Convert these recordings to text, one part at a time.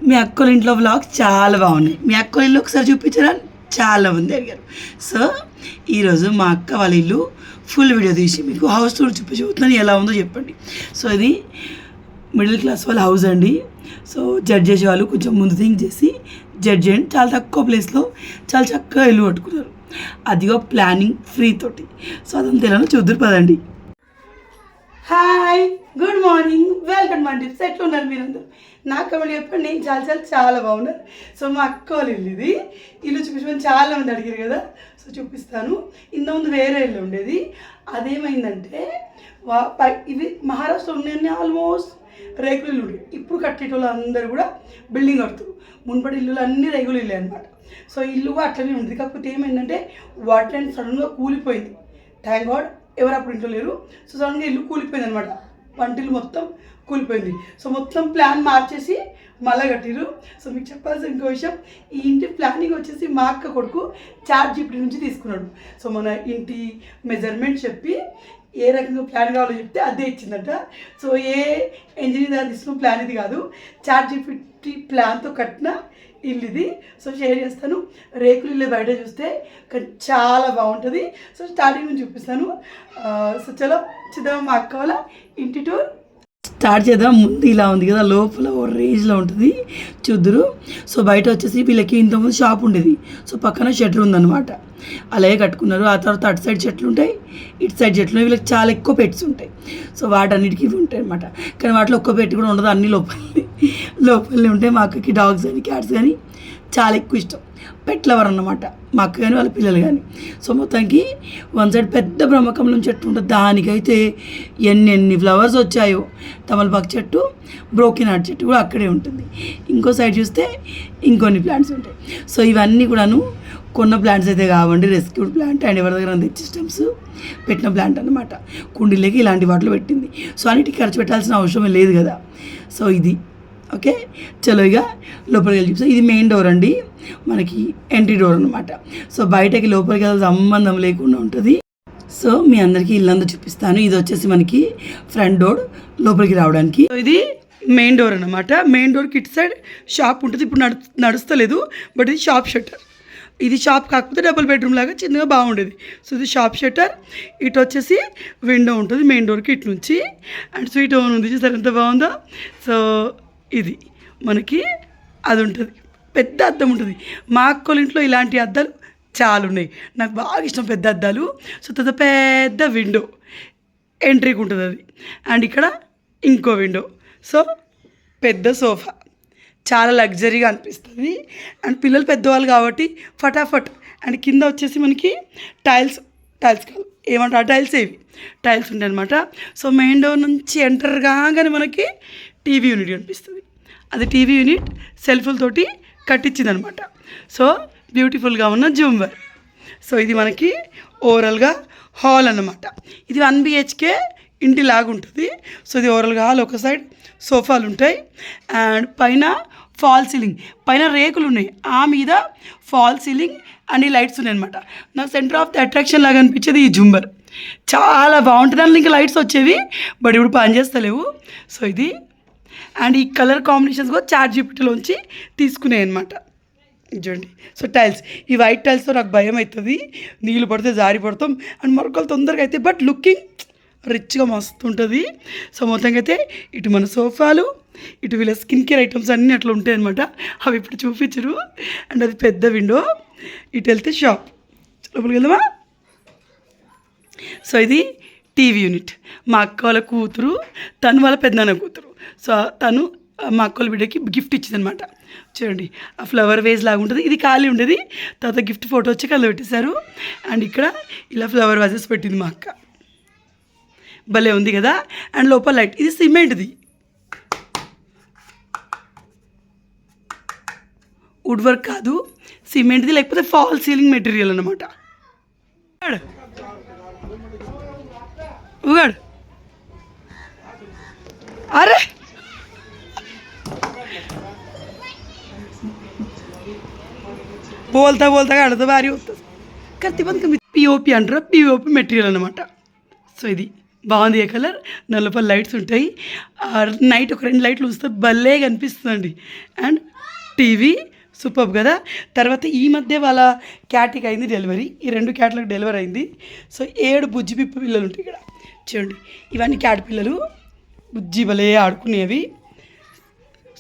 మీ అక్కల ఇంట్లో వ్లాగ్స్ చాలా బాగున్నాయి. మీ అక్కల ఇల్లు ఒకసారి చూపించరా చాలా మంది అడిగారు. సో ఈరోజు మా అక్క వాళ్ళ ఇల్లు ఫుల్ వీడియో తీసి మీకు హౌస్ టూర్ చూపించబోతున్నాను. ఎలా ఉందో చెప్పండి. సో ఇది మిడిల్ క్లాస్ వాళ్ళ హౌస్ అండి. సో జడ్జ్ చేసే వాళ్ళు కొంచెం ముందు థింక్ చేసి జడ్జ్ చేయండి. చాలా తక్కువ ప్లేస్లో చాలా చక్కగా ఇల్లు కట్టుకున్నారు. అదిగో ప్లానింగ్ ఫ్రీ తోటి. సో అదంతా ఎలానో చూద్దరు పదండి. Hi, good morning, welcome my tips. ఎట్లా ఉన్నారు మీరందరూ? నాకు కమెంట్ చెప్పండి. నేను చాలా చాలా చాలా బాగున్నాను. సో మా అక్క వాళ్ళ ఇల్లు ఇది. ఇల్లు చూపించమని చాలా మంది అడిగారు కదా. సో చూపిస్తాను. ఇంతకుముందు వేరే ఇల్లు ఉండేది. అదేమైందంటే ఇవి మహారాష్ట్రలో ఉన్నాయని ఆల్మోస్ట్ రేకులు ఇల్లు ఉండేవి. ఇప్పుడు కట్టేటోళ్ళు అందరూ కూడా బిల్డింగ్ కడుతారు. మున్పటి ఇల్లులు అన్నీ రేగులు ఇల్లు అనమాట. సో ఇల్లు కూడా అట్లనే ఉంది. కాకపోతే ఏమైందంటే వాటర్ అండ్ సడన్గా కూలిపోయింది. థ్యాంక్ గాడ్ ఎవరు అప్పుడు ఇంట్లో లేరు. సో సడన్గా ఇల్లు కూలిపోయింది అనమాట. వంటిల్లు మొత్తం కూలిపోయింది. సో మొత్తం ప్లాన్ మార్చేసి మళ్ళీ కట్టిరు. సో మీకు చెప్పాల్సిన ఇంకో విషయం, ఈ ఇంటి ప్లానింగ్ వచ్చేసి మా అక్క కొడుకు ChatGPT నుంచి తీసుకున్నాడు. సో మన ఇంటి మెజర్మెంట్ చెప్పి ఏ రకంగా ప్లాన్ కావాలో చెప్తే అదే ఇచ్చిందట. సో ఏ ఇంజనీర్ దగ్గర తీసుకున్న ప్లాన్ ఇది కాదు, ChatGPT ప్లాన్తో కట్టిన ఇల్లు ఇది. సో షేర్ చేస్తాను. రేకులు ఇల్లు బయట చూస్తే చాలా బాగుంటుంది. సో స్టార్టింగ్ నుంచి చూపిస్తాను. సో చలో చూద్దాం మా అక్క వాళ్ళ ఇంటి టూర్ స్టార్ట్ చేద్దాం. ముందు ఇలా ఉంది కదా, లోపల ఓ రేంజ్లో ఉంటుంది చూద్దరు. సో బయట వచ్చేసి వీళ్ళకి ఇంతకుముందు షాప్ ఉండేది. సో పక్కన షట్టర్ ఉందన్నమాట. అలాగే కట్టుకున్నారు. ఆ తర్వాత అటు సైడ్ చెట్లు ఉంటాయి, ఇటు సైడ్ చెట్లు. వీళ్ళకి చాలా ఎక్కువ పెట్స్ ఉంటాయి. సో వాటన్నిటికీ ఇవి ఉంటాయి అనమాట. కానీ వాటిలో ఒక్క పెట్టి కూడా ఉండదు, అన్నీ లోపలనే ఉంటాయి. మా అక్కకి డాగ్స్ కానీ క్యాట్స్ కానీ చాలా ఎక్కువ ఇష్టం. పెట్ లవర్ అన్నమాట మా అక్క కానీ వాళ్ళ పిల్లలు కానీ. సో మొత్తానికి వన్ సైడ్ పెద్ద బ్రహ్మకమలం చెట్టు ఉంటుంది. దానికైతే ఎన్ని ఫ్లవర్స్ వచ్చాయో. తమలపాకు చెట్టు, బ్రోకెన్ హార్ట్ చెట్టు కూడా అక్కడే ఉంటుంది. ఇంకో సైడ్ చూస్తే ఇంకొన్ని ప్లాంట్స్ ఉంటాయి. సో ఇవన్నీ కూడాను కొన్న ప్లాంట్స్ అయితే కావండి, రెస్క్యూడ్ ప్లాంట్ అండ్ ఎవరి దగ్గర తెచ్చి సిస్టమ్స్ పెట్టిన ప్లాంట్ అనమాట. కుండీలకి ఇలాంటి వాటిలో పెట్టింది. సో అన్నిటికీ ఖర్చు పెట్టాల్సిన అవసరమే లేదు కదా. సో ఇది ఓకే. చలో ఇక లోపలికి వెళ్ళి చూపిస్తాం. ఇది మెయిన్ డోర్ అండి, మనకి ఎంట్రీ డోర్ అనమాట. సో బయటకి లోపలికి వెళ్ళాల్సిన సంబంధం లేకుండా ఉంటుంది. సో మీ అందరికీ ఇల్లంతా చూపిస్తాను. ఇది వచ్చేసి మనకి ఫ్రంట్ డోర్ లోపలికి రావడానికి. ఇది మెయిన్ డోర్ అనమాట. మెయిన్ డోర్కి ఇటు సైడ్ షాప్ ఉంటుంది. ఇప్పుడు నడుస్తలేదు, బట్ ఇది షాప్ షట్టర్. ఇది షాప్ కాకపోతే డబుల్ బెడ్రూమ్ లాగా చిన్నగా బాగుండేది. సో ఇది షాప్ షట్టర్. ఇటు వచ్చేసి విండో ఉంటుంది మెయిన్ డోర్కి ఇటు నుంచి. అండ్ స్వీట్ ఓవెన్ ఉంది, చూసారు ఎంత బాగుందో. సో ఇది మనకి అది ఉంటుంది, పెద్ద అద్దం ఉంటుంది. మా అక్కల ఇంట్లో ఇలాంటి అద్దాలు చాలా ఉన్నాయి. నాకు బాగా ఇష్టం పెద్ద అద్దాలు. సో పెద్ద విండో ఎంట్రీకి ఉంటుంది అది. అండ్ ఇక్కడ ఇంకో విండో. సో పెద్ద సోఫా చాలా లగ్జరీగా అనిపిస్తుంది. అండ్ పిల్లలు పెద్దవాళ్ళు కాబట్టి ఫటాఫట్. అండ్ కింద వచ్చేసి మనకి టైల్స్ కాదు ఏమంటారు, టైల్స్ ఉంటాయి అనమాట. సో మెయిన్ డోర్ నుంచి ఎంటర్ కాగానే మనకి టీవీ యూనిట్ కనిపిస్తుంది. అది టీవీ యూనిట్ సెల్ఫ్లతోటి కట్టించింది అనమాట. సో బ్యూటిఫుల్గా ఉన్న జూమర్. సో ఇది మనకి ఓవరాల్గా హాల్ అన్నమాట. ఇది 1 BHK ఇంటి లాగా ఉంటుంది. సో ఇది ఓవరాల్గా హాల్. ఒక సైడ్ సోఫాలు ఉంటాయి అండ్ పైన ఫాల్ సీలింగ్, పైన రేకులు ఉన్నాయి, ఆ మీద ఫాల్ సీలింగ్ అండ్ ఈ లైట్స్ ఉన్నాయి అనమాట. నాకు సెంటర్ ఆఫ్ ది అట్రాక్షన్ లాగా అనిపించేది ఈ జూమర్. చాలా బాగుంటుంది. దాంట్లో ఇంకా లైట్స్ వచ్చేవి బట్ ఇప్పుడు పనిచేస్తలేవు. సో ఇది అండ్ ఈ కలర్ కాంబినేషన్స్ కూడా ChatGPTలోంచి తీసుకున్నాయి అనమాట. చూడండి. సో టైల్స్, ఈ వైట్ టైల్స్తో నాకు భయం అవుతుంది, నీళ్ళు పడితే జారి పడతాం అండ్ మరొకలు తొందరగా అయితే. బట్ లుకింగ్ రిచ్గా మస్తు ఉంటుంది. సో మొత్తంగా అయితే ఇటు మన సోఫాలు, ఇటు వీళ్ళ స్కిన్ కేర్ ఐటమ్స్ అన్నీ అట్లా ఉంటాయి అనమాట. అవి ఇప్పుడు చూపించరు. అండ్ అది పెద్ద విండో. ఇటు వెళ్తే షాప్. లోపలికి వెళ్దామా? సో ఇది టీవీ యూనిట్. మా అక్క వాళ్ళ కూతురు, తను వాళ్ళ పెద్దనాన్న కూతురు. సో తను మా అక్క వాళ్ళ బిడ్డకి గిఫ్ట్ ఇచ్చిందనమాట. చూడండి, ఆ ఫ్లవర్ వేజ్ లాగా ఉంటుంది. ఇది ఖాళీ ఉండేది, తర్వాత గిఫ్ట్ ఫోటో వచ్చి కళ్ళు పెట్టేశారు. అండ్ ఇక్కడ ఇలా ఫ్లవర్ వాజెస్ పెట్టింది మా అక్క. భలే ఉంది కదా. అండ్ లోపల లైట్, ఇది సిమెంట్ది, వుడ్ వర్క్ కాదు, సిమెంట్ది, లేకపోతే ఫాల్ సీలింగ్ మెటీరియల్ అనమాట. ఉగాడు అరే बोलता ఆడతా భారీ వస్తుంది. కత్తి బంధకం పిఓపి అంటారు, పిఓపి మెటీరియల్ అనమాట. సో ఇది బాగుంది ఏ కలర్. నా లోపల లైట్స్ ఉంటాయి. నైట్ ఒక 2 లైట్లు వస్తే భలే కనిపిస్తుందండి. అండ్ టీవీ సూపర్ కదా. తర్వాత ఈ మధ్య వాళ్ళ క్యాట్కి అయింది డెలివరీ. ఈ 2 క్యాట్లకు డెలివరీ అయింది. సో 7 బుజ్జి పిప్ప పిల్లలు ఉంటాయి ఇక్కడ చూడండి. ఇవన్నీ క్యాట్ పిల్లలు బుజ్జి భలే ఆడుకునేవి.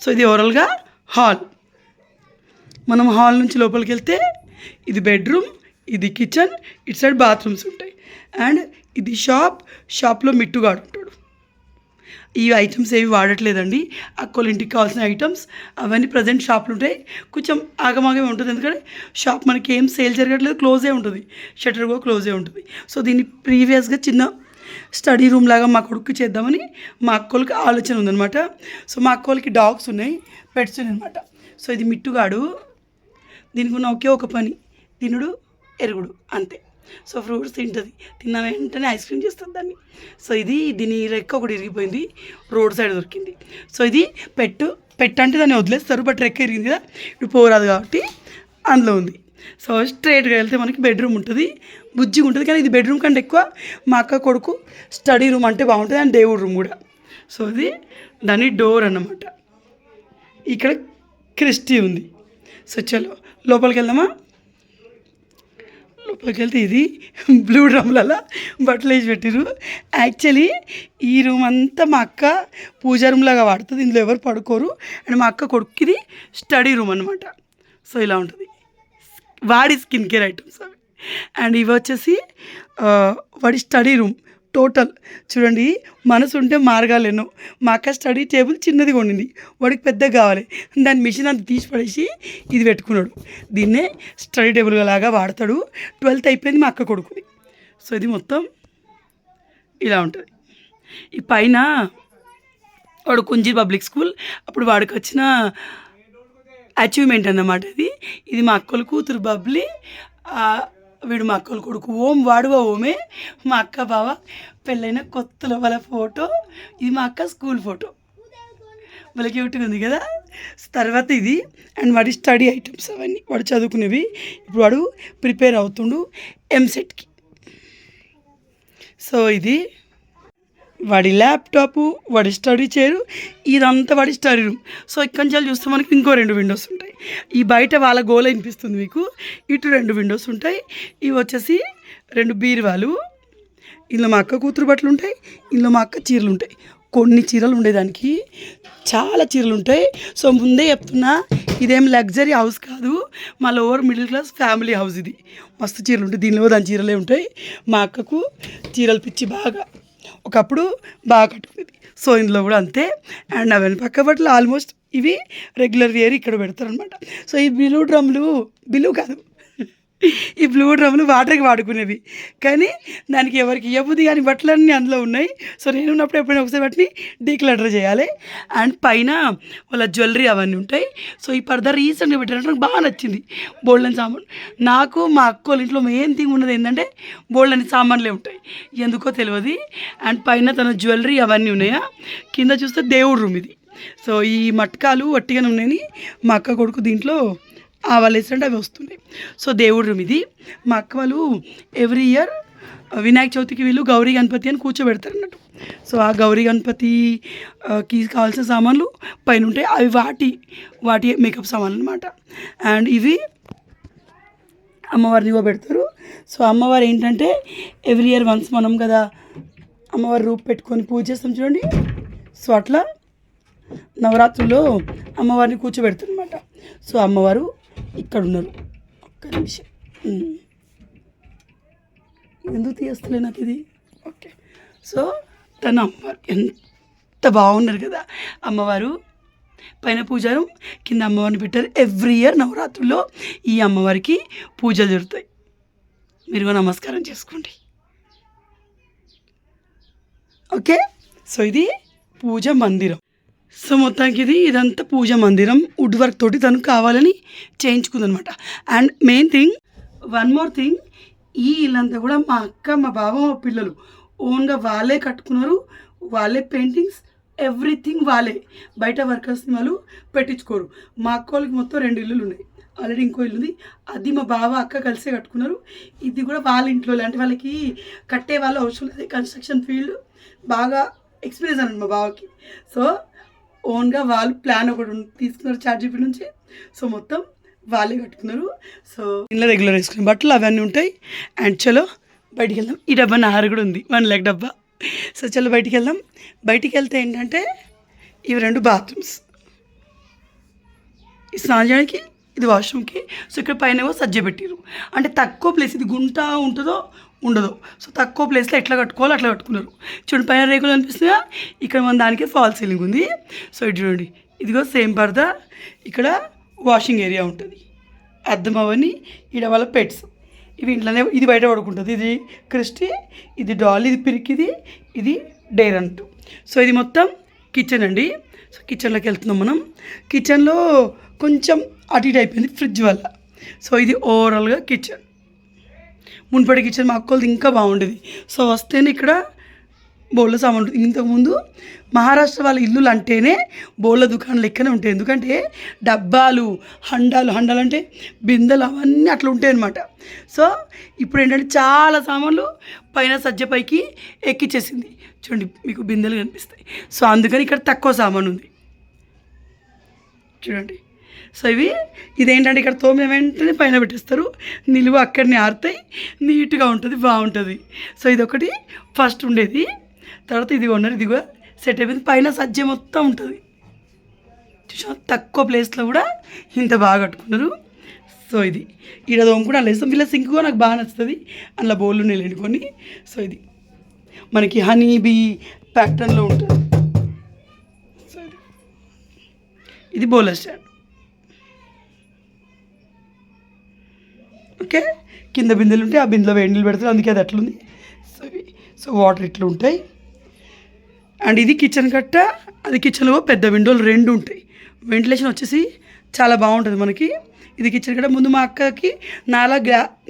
సో ఇది ఓవరాల్గా హాల్. మనం హాల్ నుంచి లోపలికి వెళ్తే ఇది బెడ్రూమ్, ఇది కిచెన్, ఇటు సైడ్ బాత్రూమ్స్ ఉంటాయి. అండ్ ఇది షాప్లో మిట్టుగాడు ఉంటాడు. ఈ ఐటమ్స్ ఏవి వాడట్లేదండి. అక్కోళ్ళ ఇంటికి కావాల్సిన ఐటమ్స్ అవన్నీ ప్రజెంట్ షాప్లు ఉంటాయి. కొంచెం ఆగమాగమే ఉంటుంది, ఎందుకంటే షాప్ మనకి ఏం సేల్ జరగట్లేదు, క్లోజే ఉంటుంది, షట్టర్ కూడా క్లోజే ఉంటుంది. సో దీన్ని ప్రీవియస్గా చిన్న స్టడీ రూమ్ లాగా మా కొడుకు చేద్దామని మా అక్కోళ్ళకి ఆలోచన ఉందన్నమాట. సో మా అక్కోళ్ళకి డాగ్స్ ఉన్నాయి, పెట్స్ ఉన్నాయి అనమాట. సో ఇది మిట్టుగాడు. దీనికి ఉన్న ఒకే ఒక పని, తినుడు ఎరుగుడు అంతే. సో ఫ్రూట్స్ తింటుంది, తిన్న వెంటనే ఐస్ క్రీమ్ చేస్తుంది దాన్ని. సో ఇది దీని రెక్క ఒకటి ఇరిగిపోయింది, రోడ్ సైడ్ దొరికింది. సో ఇది పెట్టు అంటే దాన్ని వదిలేస్తారు, బట్ రెక్క ఇరిగింది కదా, ఇప్పుడు పోరాదు కాబట్టి అందులో ఉంది. సో స్ట్రైట్గా వెళ్తే మనకి బెడ్రూమ్ ఉంటుంది, బుజ్జిగా ఉంటుంది. కానీ ఇది బెడ్రూమ్ కంటే ఎక్కువ మా అక్క కొడుకు స్టడీ రూమ్ అంటే బాగుంటుంది, అండ్ దేవుడు రూమ్ కూడా. సో ఇది దాని డోర్ అన్నమాట. ఇక్కడ క్రిస్టీ ఉంది. సో చలో లోపలికి వెళ్దామా. లోపలికి వెళ్తే ఇది బ్లూ డ్రమ్లలో బట్టలు వేసి పెట్టిరు. యాక్చువల్లీ ఈ రూమ్ అంతా మా అక్క పూజా రూమ్ లాగా వాడుతుంది, ఇందులో ఎవరు పడుకోరు. అండ్ మా అక్క కొడుకుది స్టడీ రూమ్ అనమాట. సో ఇలా ఉంటుంది వాడి స్కిన్ కేర్ ఐటమ్స్ అవి. అండ్ ఇవి వచ్చేసి వాడి స్టడీ రూమ్. టోటల్ చూడండి, మనసు ఉంటే మార్గాలు ఎన్నో. మా అక్క స్టడీ టేబుల్ చిన్నది కొనింది, వాడికి పెద్దగా కావాలి, దాని మిషన్ అంతా తీసి పడేసి ఇది పెట్టుకున్నాడు. దీన్నే స్టడీ టేబుల్ లాగా వాడతాడు. 12th అయిపోయింది మా అక్క కొడుకుది. సో ఇది మొత్తం ఇలా ఉంటుంది. ఈ పైన వాడు కుంజీర్ పబ్లిక్ స్కూల్, అప్పుడు వాడికి వచ్చిన అచీవ్మెంట్ అన్నమాట ఇది. ఇది మా అక్కల కూతురు బబ్లీ, వీడు మా అక్కల కొడుకు ఓం, వాడువా ఓమే. మా అక్క బావ పెళ్ళైన కొత్తలో వాళ్ళ ఫోటో. ఇది మా అక్క స్కూల్ ఫోటో, వాళ్ళ క్యూట్గా ఉంది కదా. తర్వాత ఇది అండ్ వాడి స్టడీ ఐటమ్స్ అవన్నీ వాడు చదువుకునేవి. ఇప్పుడు వాడు ప్రిపేర్ అవుతుండు ఎంసెట్కి. సో ఇది వాడి ల్యాప్టాపు, వాడి స్టడీ చైరు, ఇదంతా వాడి స్టడీ రూమ్. సో ఇక్కడి నుంచి చూస్తే మనకి ఇంకో 2 విండోస్ ఉంటాయి. ఈ బయట వాళ్ళ గోల వినిపిస్తుంది మీకు, ఇటు 2 విండోస్ ఉంటాయి. ఇవి వచ్చేసి 2 బీరువాలు. ఇందులో మా అక్క కూతురు బట్టలు ఉంటాయి, ఇందులో మా అక్క చీరలు ఉంటాయి. కొన్ని చీరలు ఉండేదానికి చాలా చీరలు ఉంటాయి. సో ముందే చెప్తున్నా, ఇదేం లగ్జరీ హౌస్ కాదు, మా lower middle class family house. ఇది మస్తు చీరలు ఉంటాయి, దీనిలో దాని చీరలే ఉంటాయి. మా అక్కకు చీరలు పిచ్చి బాగా, ఒకప్పుడు బాగా కట్టుకునేది. సో ఇందులో కూడా అంతే. అండ్ అవన్నీ పక్క బట్టలు ఆల్మోస్ట్ ఇవి రెగ్యులర్ వేర్ ఇక్కడ పెడతారనమాట. సో ఈ బిల్లు కాదు ఈ బ్లూ డ్రమ్లు వాటర్కి వాడుకునేవి, కానీ దానికి ఎవరికి ఇవ్వబుద్ది కానీ బట్టలన్నీ అందులో ఉన్నాయి. సో నేను ఉన్నప్పుడు ఎప్పుడైనా ఒకసారి వాటిని డీక్లటర్ చేయాలి. అండ్ పైన వాళ్ళ జ్యువెలరీ అవన్నీ ఉంటాయి. సో ఈ పర్దా రీసెంట్గా పెట్టారంటే నాకు బాగా నచ్చింది. బోల్డెన్ సామాన్. నాకు మా అక్కోళ్ళ ఇంట్లో మెయిన్ థింగ్ ఉన్నది ఏంటంటే బోల్డెన్ సామాన్లే ఉంటాయి, ఎందుకో తెలియదు. అండ్ పైన తన జ్యువెలరీ అవన్నీ ఉన్నాయా. కింద చూస్తే దేవుడు రూమ్ ఇది. సో ఈ మట్కాలు వట్టిగానే ఉన్నాయని మా అక్క కొడుకు దీంట్లో వాళ్ళు వేస్తుంటే అవి వస్తున్నాయి. సో దేవుడు రూమ్ ఇది. మా అక్క వాళ్ళు ఎవ్రీ ఇయర్ వినాయక చవితికి వీళ్ళు గౌరీ గణపతి అని కూర్చోబెడతారు అన్నట్టు. సో ఆ గౌరీ గణపతికి కావాల్సిన సామాన్లు పైన ఉంటాయి, అవి వాటి మేకప్ సామాన్లు అనమాట. అండ్ ఇవి అమ్మవారిని పెడతారు. సో అమ్మవారు ఏంటంటే ఎవ్రీ ఇయర్ వన్స్ మనం కదా అమ్మవారి రూపు పెట్టుకొని పూజ చేస్తాం చూడండి. సో అట్లా నవరాత్రుల్లో అమ్మవారిని కూర్చోబెడతారు అనమాట. సో అమ్మవారు ఇక్కడ ఉన్నారు. ఒక్క నిమిషం, ఎందుకు తీయస్తలే నాకు ఇది. ఓకే, సో తన అమ్మవారు ఎంత బాగున్నారు కదా. అమ్మవారు పైన పూజారు, కింద అమ్మవారిని పెట్టారు. ఎవ్రీ ఇయర్ నవరాత్రుల్లో ఈ అమ్మవారికి పూజలు జరుగుతాయి. మీరు నమస్కారం చేసుకోండి. ఓకే, సో ఇది పూజ మందిరం. సో మొత్తానికి ఇదంతా పూజ మందిరం. వుడ్ వర్క్ తోటి తను కావాలని చేయించుకుందనమాట. And main thing, one more thing, ఈ ఇల్లంతా కూడా మా అక్క, మా బావ, మా పిల్లలు ఓన్గా వాళ్ళే కట్టుకున్నారు. వాళ్ళే పెయింటింగ్స్, ఎవ్రీథింగ్ వాళ్ళే. బయట వర్కర్స్ని వాళ్ళు పెట్టించుకోరు. మా అక్క వాళ్ళకి మొత్తం 2 ఇల్లులు ఉన్నాయి. ఆల్రెడీ ఇంకో ఇల్లు ఉంది, అది మా బావ అక్క కలిసే కట్టుకున్నారు. ఇది కూడా వాళ్ళ ఇంట్లో, అంటే వాళ్ళకి కట్టే వాళ్ళు అవసరం లేదు, కన్స్ట్రక్షన్ ఫీల్డ్ బాగా ఎక్స్పీరియన్స్ అన్నమాట మా బావకి. సో ఓన్గా వాళ్ళు ప్లాన్ ఒకటి తీసుకున్నారు ChatGPT నుంచి. సో మొత్తం వాళ్ళే కట్టుకున్నారు. సో ఇంట్లో రెగ్యులర్ వేసుకునే బట్టలు అవన్నీ ఉంటాయి. అండ్ చలో బయటికి వెళ్దాం. ఈ డబ్బా నాహార కూడా ఉంది, 1 lakh డబ్బా. సో చలో బయటికి వెళ్దాం. బయటికి వెళ్తే ఏంటంటే ఇవి 2 బాత్రూమ్స్, ఈ స్నానం చేయడానికి, ఇది వాష్రూమ్కి. సో ఇక్కడ పైన ఏమో సజ్జ పెట్టిరు, అంటే తక్కువ ప్లేస్, ఇది గుంట ఉంటుందో ఉండదో. సో తక్కువ ప్లేస్లో ఎట్లా కట్టుకోవాలో అట్లా కట్టుకున్నారు. చూడండి పైన రేకులు అనిపిస్తుందా, ఇక్కడ మన దానికి ఫాల్ సీలింగ్ ఉంది. సో ఇది చూడండి, ఇదిగో సేమ్ పరదా. ఇక్కడ వాషింగ్ ఏరియా ఉంటుంది, అద్దం అవన్నీ. ఈడ వాళ్ళ పెట్స్ ఇవి ఇంట్లోనే, ఇది బయట పడుకుంటుంది. ఇది క్రిస్టీ, ఇది డాల్, ఇది పిరికిది, ఇది డైర్ అంటూ. సో ఇది మొత్తం కిచెన్ అండి. సో కిచెన్లోకి వెళ్తున్నాం మనం. కిచెన్లో కొంచెం అటు ఇటు అయిపోయింది ఫ్రిడ్జ్ వల్ల. సో ఇది ఓవరాల్గా కిచెన్. మున్పటి కిచెన్ మా అక్కలది ఇంకా బాగుండేది. సో వస్తేనే ఇక్కడ బోళ్ళ సామాన్ ఉంటుంది. ఇంతకుముందు మహారాష్ట్ర వాళ్ళ ఇల్లులు అంటేనే బోళ్ళ దుకాణం లెక్కనే ఉంటాయి. ఎందుకంటే డబ్బాలు, హండాలు అంటే బిందెలు అవన్నీ అట్లా ఉంటాయి అన్నమాట. సో ఇప్పుడు ఏంటంటే చాలా సామాన్లు పైన సజ్జ పైకి ఎక్కిచ్చేసింది. చూడండి మీకు బిందెలు కనిపిస్తాయి. సో అందుకని ఇక్కడ తక్కువ సామాన్ ఉంది చూడండి. సో ఇదేంటంటే ఇక్కడ తోమే వెంటనే పైన పెట్టేస్తారు, నిలువ అక్కడనే ఆరుతాయి, నీట్గా ఉంటుంది, బాగుంటుంది. సో ఇదొకటి ఫస్ట్ ఉండేది. తర్వాత ఇది కొన్నారు, ఇదిగో సెట్ అయిపోయింది. పైన సజ్జ మొత్తం ఉంటుంది. చూసా తక్కువ ప్లేస్లో కూడా ఇంత బాగా కట్టుకున్నారు. సో ఇది ఈడ దోముకుండా అలా వేస్తాం. వీళ్ళ సింక్ కూడా నాకు బాగా నచ్చుతుంది, అందులో బౌళ్ళు నీళ్ళు ఎండుకొని. సో ఇది మనకి హనీ బీ ప్యాటర్న్లో ఉంటుంది. సో ఇది బౌలర్ స్టాండ్. ఓకే, కింద బిందెలు ఉంటాయి, ఆ బిందెలో వేడి నీళ్ళు పెడతారు, అందుకే అది అట్లుంది. సో వాటర్ ఇట్లా ఉంటాయి. అండ్ ఇది కిచెన్ కట్ట, అది కిచెన్లో పెద్ద విండోలు 2 ఉంటాయి. వెంటిలేషన్ వచ్చేసి చాలా బాగుంటుంది మనకి. ఇది కిచెన్ కట్ట. ముందు మా అక్కకి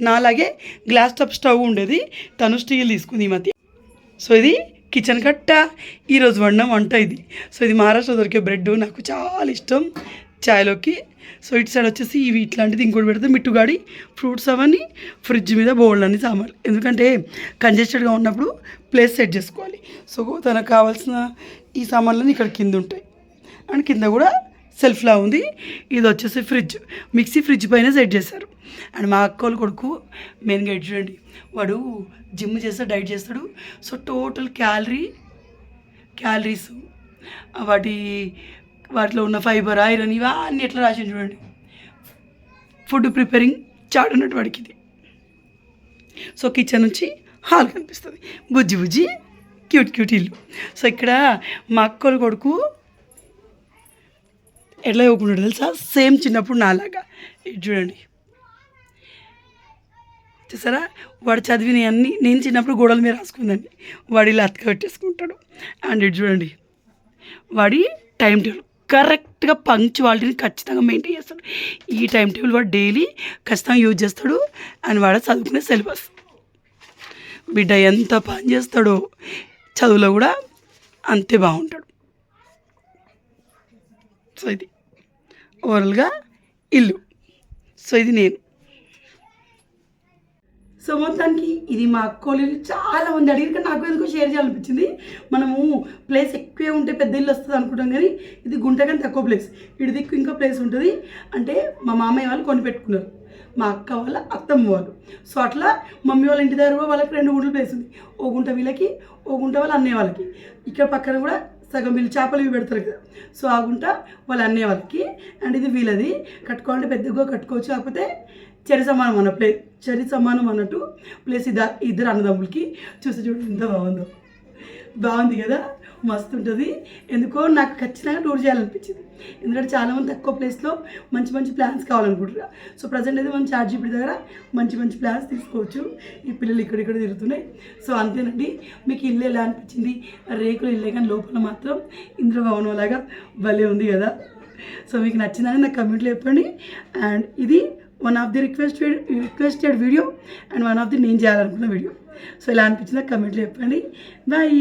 నాలాగే గ్లాస్ టాప్ స్టవ్ ఉండేది, తను స్టీల్ తీసుకుంది ఈ మధ్య. సో ఇది కిచెన్ కట్ట. ఈరోజు వంట ఇది. సో ఇది మహారాష్ట్ర దొరికే బ్రెడ్, నాకు చాలా ఇష్టం చాయ్లోకి. సో ఇటు సైడ్ వచ్చేసి ఇవి ఇట్లాంటిది ఇంకోటి పెడితే మిట్టుగాడి ఫ్రూట్స్ అవన్నీ, ఫ్రిడ్జ్ మీద బౌళ్ళు అన్ని సామాన్లు. ఎందుకంటే కంజెస్టెడ్గా ఉన్నప్పుడు ప్లేస్ సెట్ చేసుకోవాలి. సో తనకు కావాల్సిన ఈ సామాన్లన్నీ ఇక్కడ కింద ఉంటాయి. అండ్ కింద కూడా సెల్ఫ్లా ఉంది. ఇది వచ్చేసి ఫ్రిడ్జ్, మిక్సీ ఫ్రిడ్జ్ పైన సెట్ చేశారు. అండ్ మా అక్కోళ్ళ కొడుకు మెయిన్గా ఎడ్ చూడండి, వాడు జిమ్ చేస్తాడు, డైట్ చేస్తాడు. సో టోటల్ క్యాలరీస్ వాటిలో ఉన్న ఫైబర్, ఐరన్ ఇవన్నీ ఎట్లా రాసింది చూడండి. ఫుడ్ ప్రిపేరింగ్ చాట్ అన్నట్టు వాడికి ఇది. సో కిచెన్ నుంచి హాల్ కనిపిస్తుంది, బుజ్జి క్యూట్ ఇల్లు. సో ఇక్కడ మా అక్కల కొడుకు ఎట్లా ఇవ్వకుండా తెలుసా, సేమ్ చిన్నప్పుడు నాలాగా. ఇది చూడండి, చూసారా, వాడు చదివినవి అన్నీ నేను చిన్నప్పుడు గోడల మీద రాసుకుందండి, వాడు ఇలా అతక పెట్టేసుకుంటాడు. అండ్ ఇది చూడండి, వాడి టైం టేబుల్ కరెక్ట్గా పంక్చువాలిటీని ఖచ్చితంగా మెయింటైన్ చేస్తాడు. ఈ టైం టేబుల్ వాడు డైలీ ఖచ్చితంగా యూజ్ చేస్తాడు. అండ్ వాడు చదువుకునే సిలబస్, బిడ్డ ఎంత పని చేస్తాడో చదువులో కూడా అంతే బాగుంటాడు. సో ఇది ఓవరాల్గా ఇల్లు. సో ఇది నేను. సో మొత్తానికి ఇది మా అక్కోళ్ళు చాలా మంది అడిగిన, నాకు ఎందుకో షేర్ చేయాలనిపించింది. మనము ప్లేస్ ఎక్కువే ఉంటే పెద్ద ఇల్లు వస్తుంది అనుకుంటాం, కానీ ఇది గుంట కానీ తక్కువ ప్లేస్. ఇటు దిక్కు ఇంకా ప్లేస్ ఉంటుంది. అంటే మా మామయ్య వాళ్ళు కొని పెట్టుకున్నారు, మా అక్క వాళ్ళ అత్తమ్మ వాళ్ళు. సో అట్లా మమ్మీ వాళ్ళ ఇంటి దగ్గర వాళ్ళకి 2 గుంటల ప్లేస్ ఉంది. ఓ గుంట వీళ్ళకి, ఓ గుంట వాళ్ళ అన్నయ్య వాళ్ళకి. ఇక్కడ పక్కన కూడా సగం వీళ్ళు చేపలు ఇవి పెడతారు కదా, సో ఆ గుంట వాళ్ళ అన్నయ్య వాళ్ళకి. అండ్ ఇది వీళ్ళది. కట్టుకోవాలంటే పెద్దగా కట్టుకోవచ్చు, కాకపోతే చెరి సమానం అన్నట్టు ప్లేస్ ఇద్దరు అన్నదమ్ములకి. చూడండి ఎంత బాగుంది కదా, మస్తు ఉంటుంది. ఎందుకో నాకు ఖచ్చితంగా టూర్ చేయాలనిపించింది. ఎందుకంటే చాలామంది తక్కువ ప్లేస్లో మంచి ప్లాన్స్ కావాలనుకుంటారు. సో ప్రజెంట్ అయితే మనం ChatGPT దగ్గర మంచి ప్లాన్స్ తీసుకోవచ్చు. ఈ పిల్లలు ఇక్కడ తిరుగుతున్నాయి. సో అంతేనండి. మీకు ఇల్లు ఎలా అనిపించింది? రేకులు ఇల్లే కానీ లోపల మాత్రం ఇంద్రభవనం లాగా భలే ఉంది కదా. సో మీకు నచ్చిందని నాకు కమెంట్లో చెప్పండి. అండ్ ఇది one of the requested video and one of the నేను చేయాలనుకున్న వీడియో. సో ఇలా అనిపించిందా కమెంట్లో చెప్పండి. బాయ్.